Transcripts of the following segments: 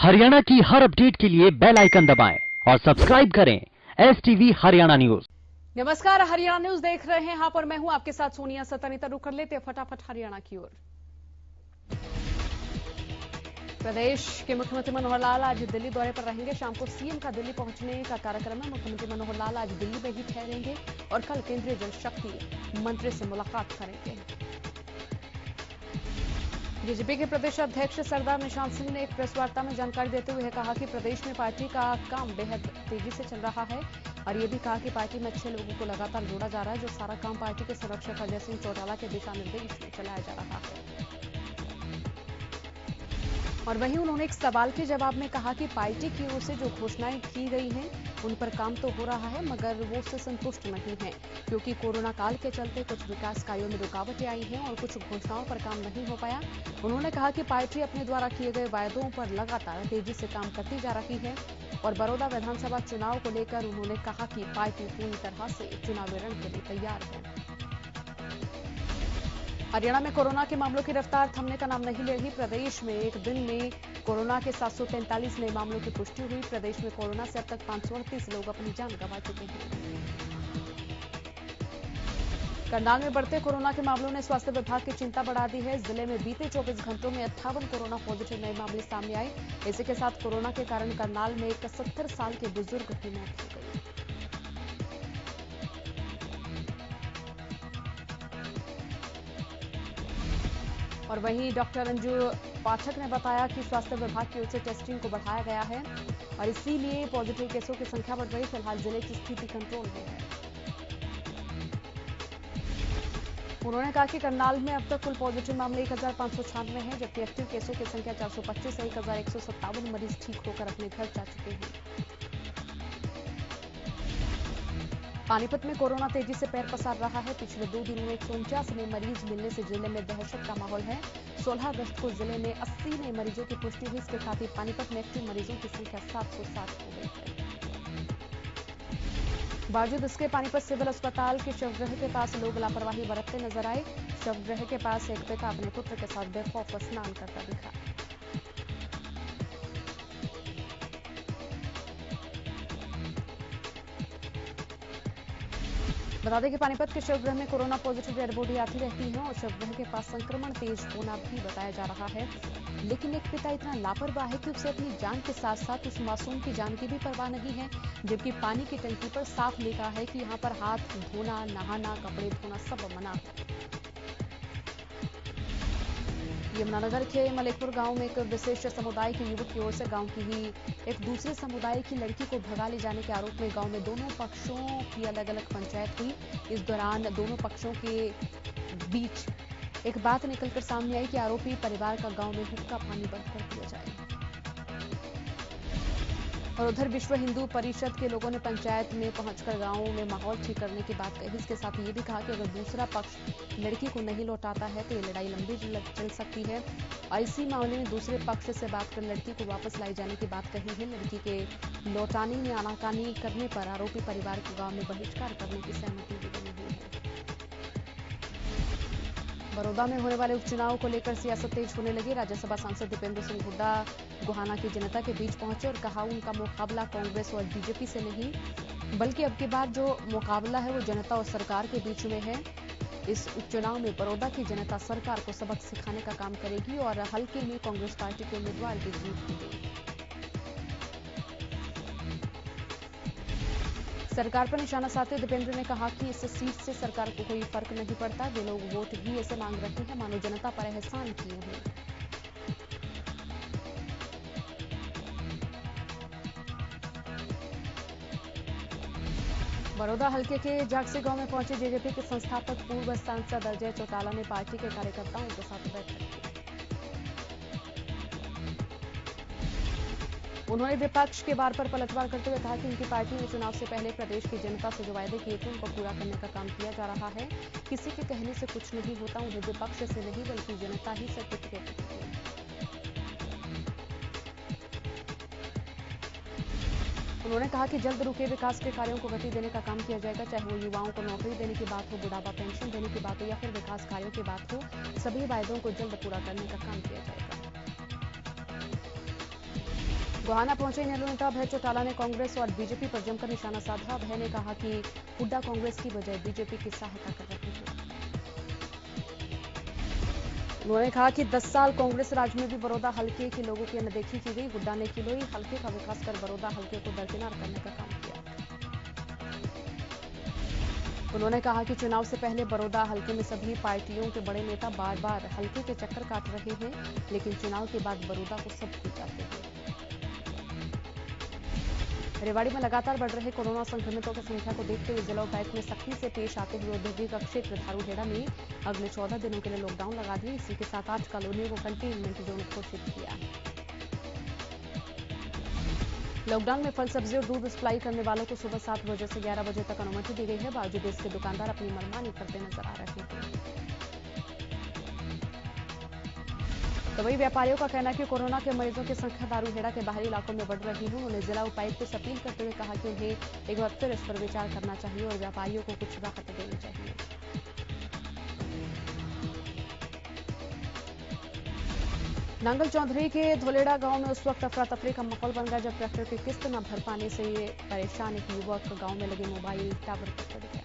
हरियाणा की हर अपडेट के लिए बेल आइकन दबाएं और सब्सक्राइब करें STV हरियाणा न्यूज। नमस्कार, हरियाणा न्यूज देख रहे हैं यहाँ पर मैं हूं आपके साथ सोनिया सतनिता। रुक कर लेते हैं फटाफट हरियाणा की ओर। प्रदेश के मुख्यमंत्री मनोहर लाल आज दिल्ली दौरे पर रहेंगे। शाम को सीएम का दिल्ली पहुंचने का कार्यक्रम है। मुख्यमंत्री मनोहर लाल आज दिल्ली में ही ठहरेंगे और कल केंद्रीय जल शक्ति मंत्री से मुलाकात करेंगे। बीजेपी के प्रदेश अध्यक्ष सरदार निशांत सिंह ने एक प्रेस वार्ता में जानकारी देते हुए कहा कि प्रदेश में पार्टी का काम बेहद तेजी से चल रहा है और ये भी कहा कि पार्टी में अच्छे लोगों को लगातार जोड़ा जा रहा है। जो सारा काम पार्टी के संरक्षक अजय सिंह चौटाला के दिशा निर्देश में चलाया जा रहा है। और वहीं उन्होंने एक सवाल के जवाब में कहा कि पार्टी की ओर से जो घोषणाएं की गई हैं उन पर काम तो हो रहा है, मगर वो उससे संतुष्ट नहीं है, क्योंकि कोरोना काल के चलते कुछ विकास कार्यों में रुकावटें आई हैं और कुछ घोषणाओं पर काम नहीं हो पाया। उन्होंने कहा कि पार्टी अपने द्वारा किए गए वायदों पर लगातार तेजी से काम करती जा रही है। और बड़ौदा विधानसभा चुनाव को लेकर उन्होंने कहा कि पार्टी पूरी तरह से चुनावी रण के लिए तैयार है। हरियाणा में कोरोना के मामलों की रफ्तार थमने का नाम नहीं ले रही। प्रदेश में एक दिन में कोरोना के 743 नए मामलों की पुष्टि हुई। प्रदेश में कोरोना से अब तक 538 लोग अपनी जान गंवा चुके हैं। करनाल में बढ़ते कोरोना के मामलों ने स्वास्थ्य विभाग की चिंता बढ़ा दी है। जिले में बीते 24 घंटों में 58 कोरोना पॉजिटिव नए मामले सामने आए। इसी के साथ कोरोना के कारण करनाल में एक 70 साल के बुजुर्ग की मौत हो गई। और वहीं डॉक्टर अंजू पाठक ने बताया कि स्वास्थ्य विभाग की ओर से टेस्टिंग को बढ़ाया गया है और इसीलिए पॉजिटिव केसों की संख्या बढ़ रही। फिलहाल जिले की स्थिति कंट्रोल में है। उन्होंने कहा कि करनाल में अब तक कुल पॉजिटिव मामले 1596 हैं, जबकि एक्टिव केसों की संख्या 425 है। 1157 मरीज ठीक होकर अपने घर जा चुके हैं। पानीपत में कोरोना तेजी से पैर पसार रहा है। पिछले 2 दिनों में 149 नए मरीज मिलने से जिले में दहशत का माहौल है। 16 अगस्त को जिले में 80 नए मरीजों की पुष्टि हुई। इसके साथ ही पानीपत में एक्टिव मरीजों की संख्या 760 हो गई है। बावजूद इसके पानीपत सिविल अस्पताल के शवगृह के पास लोग लापरवाही बरतते नजर आए। शवगृह के पास एक पिता अपने पुत्र के साथ बेखौफ स्नान करता दिखा। बता दें कि पानीपत के शवगृह में कोरोना पॉजिटिव डेड बॉडी आती रहती है और शवगृह के पास संक्रमण तेज होना भी बताया जा रहा है। लेकिन एक पिता इतना लापरवाह है कि उसे अपनी जान के साथ साथ उस मासूम की जान की भी परवाह नहीं है, जबकि पानी की टंकी पर साफ लिखा है कि यहाँ पर हाथ धोना, नहाना, कपड़े धोना सब मना है। यमुनानगर के मलेकपुर गांव में एक विशेष समुदाय के युवक की ओर से गांव की ही एक दूसरे समुदाय की लड़की को भगा ले जाने के आरोप में गांव में दोनों पक्षों की अलग अलग पंचायत हुई। इस दौरान दोनों पक्षों के बीच एक बात निकलकर सामने आई कि आरोपी परिवार का गांव में हुक्का पानी बंद कर दिया जाए। और उधर विश्व हिंदू परिषद के लोगों ने पंचायत में पहुंचकर गांवों में माहौल ठीक करने की बात कही। इसके साथ ये भी कहा कि अगर दूसरा पक्ष लड़की को नहीं लौटाता है तो ये लड़ाई लंबी चल सकती है। और इसी मामले में दूसरे पक्ष से बात कर लड़की को वापस लाई जाने की बात कही है। लड़की के लौटाने में आनाकानी करने पर आरोपी परिवार को गाँव में बहिष्कार करने की सहमति भी बनी हुई है। बड़ौदा में होने वाले उपचुनाव को लेकर सियासत तेज होने लगी। राज्यसभा सांसद दीपेंद्र सिंह हुड्डा गोहाना की जनता के बीच पहुंचे और कहा उनका मुकाबला कांग्रेस और बीजेपी से नहीं, बल्कि अब की बार जो मुकाबला है वो जनता और सरकार के बीच में है। इस उपचुनाव में बड़ौदा की जनता सरकार को सबक सिखाने का काम करेगी और हल्के में कांग्रेस पार्टी के उम्मीदवार की जीत होगी। सरकार पर निशाना साधते दीपेंद्र ने कहा कि इस सीट से सरकार को कोई फर्क नहीं पड़ता। वे लोग वोट भी ऐसे मांग रहे हैं मानो जनता पर एहसान किए हैं। बड़ौदा हल्के के जागसी गांव में पहुंचे जेजेपी के संस्थापक पूर्व सांसद अजय चौटाला ने पार्टी के कार्यकर्ताओं के साथ बैठक की। उन्होंने विपक्ष के वार पर पलटवार करते हुए कहा कि उनकी पार्टी ने चुनाव से पहले प्रदेश की जनता से जो वायदे किए थे उनको पूरा करने का काम किया जा रहा है। किसी के कहने से कुछ नहीं होता। उन्हें विपक्ष से नहीं बल्कि जनता ही सर्टिफिकेट देती है। उन्होंने कहा कि जल्द रुके विकास के कार्यों को गति देने का काम किया जाएगा, चाहे वो युवाओं को नौकरी देने की बात हो, बुढ़ापा पेंशन देने की बात हो या फिर विकास कार्यों की बात हो। सभी वायदों को जल्द पूरा करने का काम किया जाएगा। गोहाना पहुंचे इनेलो नेता अभय चौटाला ने कांग्रेस और बीजेपी पर जमकर निशाना साधा। अभय ने कहा कि हुड्डा कांग्रेस की बजाय बीजेपी की सहायता कर रहे हैं। उन्होंने कहा कि 10 साल कांग्रेस राज में भी बड़ौदा हल्के के लोगों की अनदेखी की गई। हुड्डा ने किलोई हल्के का विकास कर बड़ौदा हल्के को दरकिनार करने का काम किया। उन्होंने कहा कि चुनाव से पहले बड़ौदा हल्के में सभी पार्टियों के बड़े नेता बार बार हल्के के चक्कर काट रहे हैं, लेकिन चुनाव के बाद बड़ौदा को सब भूल जाते हैं। रेवाड़ी में लगातार बढ़ रहे कोरोना संक्रमितों की संख्या को देखते हुए जिला उपायुक्त ने सख्ती से पेश आते हुए औद्योगिक क्षेत्र धारूहेड़ा में अगले 14 दिनों के लिए लॉकडाउन लगा दिए। इसी के साथ 8 कॉलोनियों को कंटेनमेंट जोन घोषित किया। लॉकडाउन में फल सब्जी और दूध सप्लाई करने वालों को सुबह 7 बजे से 11 बजे तक अनुमति दी गई है। बावजूद इसके दुकानदार अपनी मनमानी करते नजर आ रहे हैं। तो वही व्यापारियों का कहना है कि कोरोना के मरीजों की संख्या धारूहेड़ा के बाहरी इलाकों में बढ़ रही है। उन्होंने जिला उपायुक्त से अपील करते हुए कहा कि उन्हें एक बार फिर इस पर विचार करना चाहिए और व्यापारियों को कुछ राहत देनी चाहिए। नांगल चौधरी के धोलेड़ा गांव में उस वक्त अफरा तफरी का माहौल बन गया जब ट्रैक्टर की किस्त न भर पाने से परेशान एक युवक गांव में लगे मोबाइल टावर पर चढ़ गया।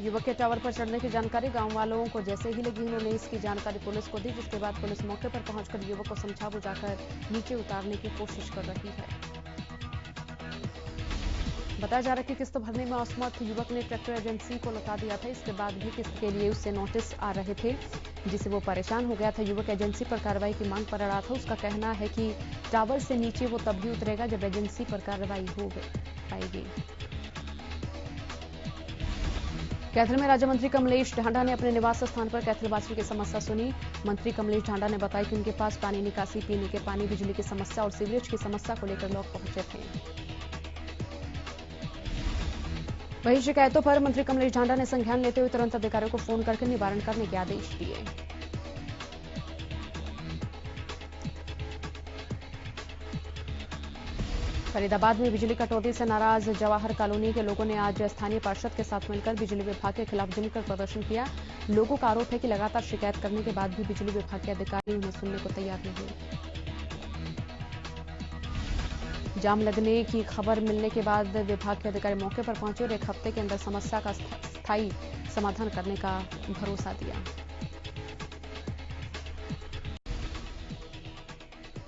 युवक के टावर पर चढ़ने की जानकारी गांव वालों को जैसे ही लगी, उन्होंने इसकी जानकारी पुलिस को दी, जिसके बाद पुलिस मौके पर पहुंचकर युवक को समझा बुझाकर नीचे उतारने की कोशिश कर रही है। बताया जा रहा है कि किस्त भरने में असमर्थ युवक ने ट्रैक्टर एजेंसी को लौटा दिया था। इसके बाद भी किस्त के लिए उससे नोटिस आ रहे थे, जिससे वो परेशान हो गया था। युवक एजेंसी पर कार्रवाई की मांग कर रहा था। उसका कहना है कि टावर से नीचे वो तभी उतरेगा जब एजेंसी पर कार्रवाई हो पाएगी। कैथल में राज्य मंत्री कमलेश ढांडा ने अपने निवास स्थान पर कैथलवासियों की समस्या सुनी। मंत्री कमलेश ढांडा ने बताया कि उनके पास पानी निकासी, पीने के पानी, बिजली की समस्या और सीवरेज की समस्या को लेकर लोग पहुंचे थे। वहीं शिकायतों पर मंत्री कमलेश ढांडा ने संज्ञान लेते हुए तुरंत अधिकारियों को फोन करके निवारण करने के आदेश दिए। फरीदाबाद में बिजली कटौती से नाराज जवाहर कॉलोनी के लोगों ने आज स्थानीय पार्षद के साथ मिलकर बिजली विभाग के खिलाफ जमकर प्रदर्शन किया। लोगों का आरोप है कि लगातार शिकायत करने के बाद भी बिजली विभाग के अधिकारी उन्हें सुनने को तैयार नहीं। जाम लगने की खबर मिलने के बाद विभाग के अधिकारी मौके पर पहुंचे और 1 हफ्ते के अंदर समस्या का स्थायी समाधान करने का भरोसा दिया।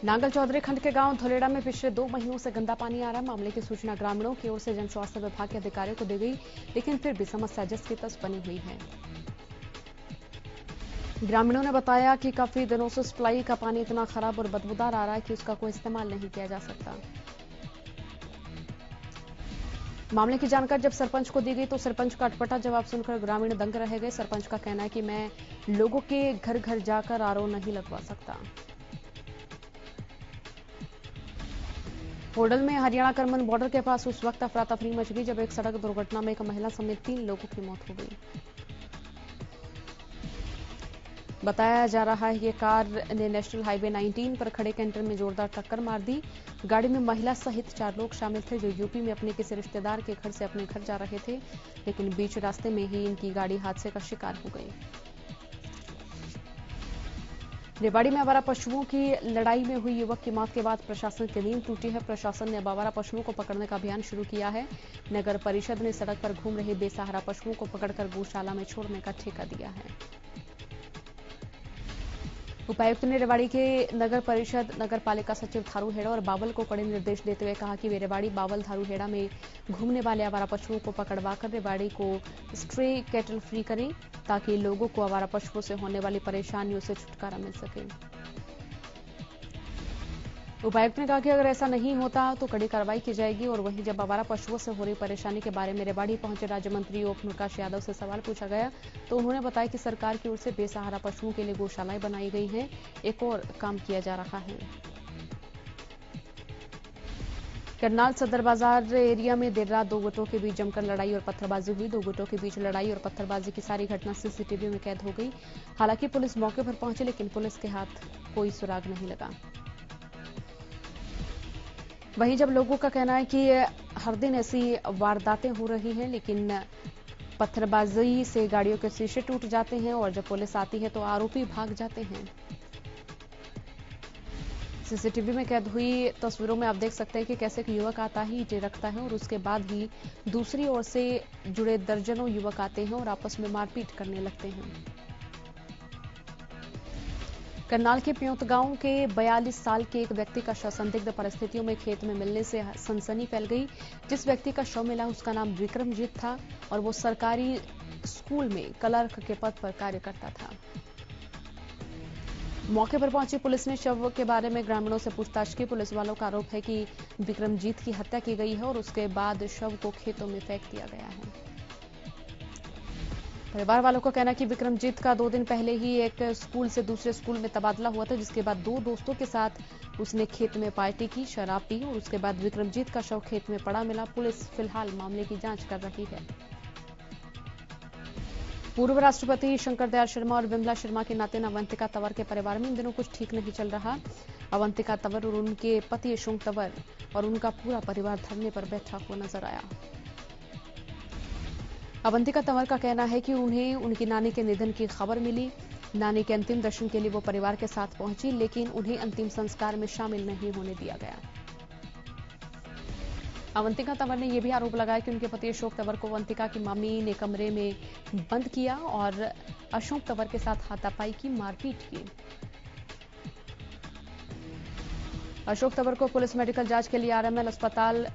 नांगल चौधरी खंड के गांव धोलेड़ा में पिछले 2 महीनों से गंदा पानी आ रहा है। मामले की सूचना ग्रामीणों की ओर से जन स्वास्थ्य विभाग के अधिकारियों को दी गई, लेकिन फिर भी समस्या जस की तस बनी हुई है। ग्रामीणों ने बताया कि काफी दिनों से सप्लाई का पानी इतना खराब और बदबूदार आ रहा है कि उसका कोई इस्तेमाल नहीं किया जा सकता। मामले की जानकारी जब सरपंच को दी गई तो सरपंच का अटपटा जवाब सुनकर ग्रामीण दंग रह गए। सरपंच का कहना है कि मैं लोगों के घर घर जाकर आरओ नहीं लगवा सकता। होडल में हरियाणा करमन बॉर्डर के पास उस वक्त अफरा तफरी मच गई जब एक सड़क दुर्घटना में एक महिला समेत 3 लोगों की मौत हो गई। बताया जा रहा है कि कार ने नेशनल हाईवे 19 पर खड़े कैंटर में जोरदार टक्कर मार दी। गाड़ी में महिला सहित 4 लोग शामिल थे जो यूपी में अपने किसी रिश्तेदार के घर से अपने घर जा रहे थे, लेकिन बीच रास्ते में ही इनकी गाड़ी हादसे का शिकार हो गई। रेवाड़ी में आवारा पशुओं की लड़ाई में हुई युवक की मौत के बाद प्रशासन की नींद टूटी है। प्रशासन ने अब आवारा पशुओं को पकड़ने का अभियान शुरू किया है। नगर परिषद ने सड़क पर घूम रहे बेसहारा पशुओं को पकड़कर गौशाला में छोड़ने का ठेका दिया है। उपायुक्त ने रेवाड़ी के नगर परिषद, नगर पालिका सचिव धारूहेड़ा और बावल को कड़े निर्देश देते हुए कहा कि वे रेवाड़ी, बावल, धारूहेड़ा में घूमने वाले आवारा पशुओं को पकड़वाकर रेवाड़ी को स्ट्रे कैटल फ्री करें, ताकि लोगों को आवारा पशुओं से होने वाली परेशानियों से छुटकारा मिल सके। उपायुक्त ने कहा कि अगर ऐसा नहीं होता तो कड़ी कार्रवाई की जाएगी। और वहीं जब आवारा पशुओं से हो रही परेशानी के बारे में रेवाड़ी पहुंचे राज्य मंत्री ओम प्रकाश यादव से सवाल पूछा गया तो उन्होंने बताया कि सरकार की ओर से बेसहारा पशुओं के लिए गौशालाएं बनाई गई हैं। एक और काम किया जा रहा है। करनाल सदर बाजार एरिया में देर रात 2 गुटों के बीच जमकर लड़ाई और पत्थरबाजी हुई। 2 गुटों के बीच लड़ाई और पत्थरबाजी की सारी घटना सीसीटीवी में कैद हो गई। हालांकि पुलिस मौके पर पहुंची, लेकिन पुलिस के हाथ कोई सुराग नहीं लगा। वहीं जब लोगों का कहना है कि हर दिन ऐसी वारदातें हो रही हैं, लेकिन पत्थरबाजी से गाड़ियों के शीशे टूट जाते हैं और जब पुलिस आती है तो आरोपी भाग जाते हैं। सीसीटीवी में कैद हुई तस्वीरों में आप देख सकते हैं कि कैसे एक युवक आता ही ईंटें रखता है और उसके बाद ही दूसरी ओर से जुड़े दर्जनों युवक आते हैं और आपस में मारपीट करने लगते हैं। करनाल के प्योंत गांव के 42 साल के एक व्यक्ति का शव संदिग्ध परिस्थितियों में खेत में मिलने से सनसनी फैल गई। जिस व्यक्ति का शव मिला उसका नाम विक्रमजीत था और वो सरकारी स्कूल में क्लर्क के पद पर कार्य करता था। मौके पर पहुंची पुलिस ने शव के बारे में ग्रामीणों से पूछताछ की। पुलिस वालों का आरोप है कि विक्रमजीत की हत्या की गई है और उसके बाद शव को खेतों में फेंक दिया गया है। परिवार वालों का कहना है कि विक्रमजीत का 2 दिन पहले ही एक स्कूल से दूसरे स्कूल में तबादला हुआ था, जिसके बाद 2 दोस्तों के साथ उसने खेत में पार्टी की, शराब पी और उसके बाद विक्रमजीत का शव खेत में पड़ा मिला। पुलिस फिलहाल मामले की जांच कर रही है। पूर्व राष्ट्रपति शंकर दयाल शर्मा और विमला शर्मा के नाते अवंतिका तंवर के परिवार में इन दिनों कुछ ठीक नहीं चल रहा। अवंतिका तंवर और उनके पति अशोक तंवर और उनका पूरा परिवार धरने पर बैठा हुआ नजर आया। अवंतिका तंवर का कहना है कि उन्हें उनकी नानी के निधन की खबर मिली। नानी के अंतिम दर्शन के लिए वो परिवार के साथ पहुंची, लेकिन उन्हें अंतिम संस्कार में शामिल नहीं होने दिया गया। अवंतिका तंवर ने यह भी आरोप लगाया कि उनके पति अशोक तंवर को अवंतिका की मम्मी ने कमरे में बंद किया और अशोक तंवर के साथ हाथापाई की, मारपीट की। अशोक तंवर को पुलिस मेडिकल जांच के लिए आरएमएल अस्पताल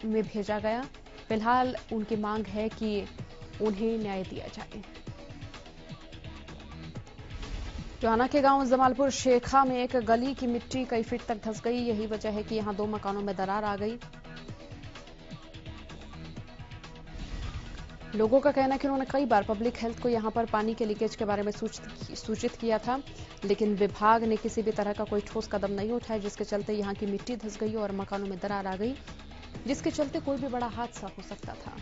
में भेजा गया। फिलहाल उनकी मांग है कि उन्हें न्याय दिया जाए। टोहाना के गांव जमालपुर शेखा में एक गली की मिट्टी कई फीट तक धंस गई। यही वजह है कि यहां 2 मकानों में दरार आ गई। लोगों का कहना है कि उन्होंने कई बार पब्लिक हेल्थ को यहां पर पानी के लीकेज के बारे में सूचित किया था, लेकिन विभाग ने किसी भी तरह का कोई ठोस कदम नहीं उठाया, जिसके चलते यहां की मिट्टी धंस गई और मकानों में दरार आ गई, जिसके चलते कोई भी बड़ा हादसा हो सकता था।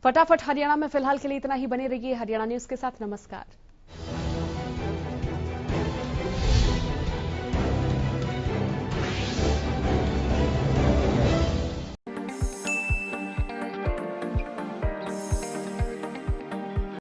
फटाफट हरियाणा में फिलहाल के लिए इतना ही। बने रहिए हरियाणा न्यूज के साथ। नमस्कार।